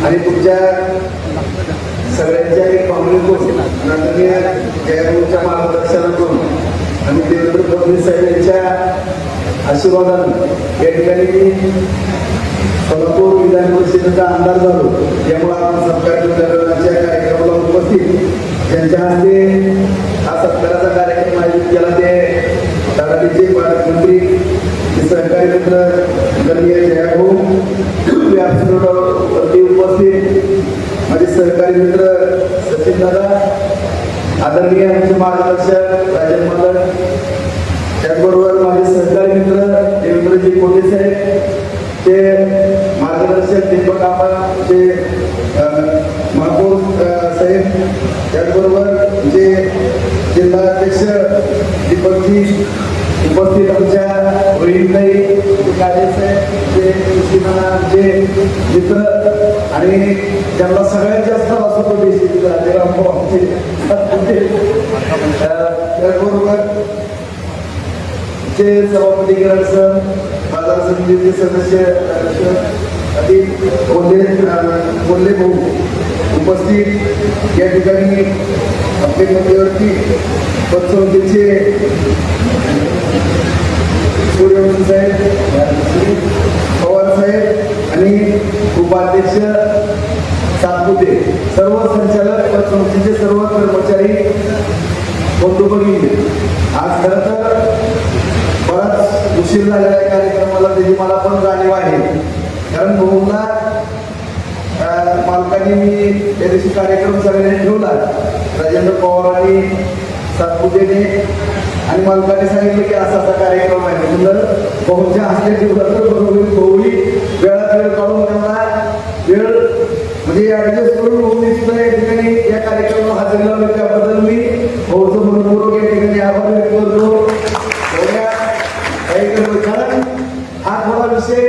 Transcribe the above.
आणि तुमच्या सगळ्यांच्या काँग्रेसकडून आदरणीय जयभाऊच्या मार्गदर्शनातून आणि देवेंद्र फडणवीस साहेब यांच्या आशीर्वादाने या ठिकाणी सोलापूर विधान परिषदेचा आमदार झालो. त्यामुळे आपण सत्कार वितरणाच्या कार्यक्रमाला उपस्थित त्यांच्या हस्ते हा सत्काराचा कार्यक्रम आयोजित केला. ते तलाठीचे पालकमंत्री सहकारी मित्र आदरणीय जयभाऊ वरती उपस्थित माझे सहकारी मित्र सचिन दादा, आदरणीय आमचे मार्गदर्शक राजन मालक, त्याचबरोबर माझे सहकारी मित्र देवेंद्रजी कोटे साहेब, ते मार्गदर्शक दीपक आबा, ते महापौर साहेब, त्याचबरोबर जे जिल्हाध्यक्ष दीपकजी उपस्थित, आमच्या वहिनीताई काळे साहेब, जे आमचे मित्र आणि ज्यांना सगळ्यात जास्त वाचतो त्याचबरोबर चे सभापती किरण सर, बाजार समितीचे सदस्य बोलले भाऊ उपस्थित या ठिकाणी आपले मध्यवर्ती पतसमितीचे सूर्यवंशी साहेब, पवार साहेब आणि उपाध्यक्ष सातपुते, सर्व संचालक पतसमितीचे सर्व कर्मचारी बंधू भगिनी, आज खरं तर बराच उशीर झालेला आहे कार्यक्रमाला, त्याची मला पण जाणीव आहे. कारण भाऊला मालकांनी मी त्या दिवशी कार्यक्रम सगळ्यांनी ठेवला, राजेंद्र पवार आणि सातपुतेने आणि मालकाने सांगितलं की असा असा कार्यक्रम आहे. म्हणलं भाऊच्या हस्ते ठेवला तर बरोबर भाऊही वेळात वेळ काढून त्यांना वेळ म्हणजे ऍडजस्ट करून होऊन सुद्धा या ठिकाणी या कार्यक्रमाला हजेरी लावली, त्याबद्दल मी भाऊचं मनपूर्वक या ठिकाणी आभार व्यक्त करतो. कारण हा थोडा विषय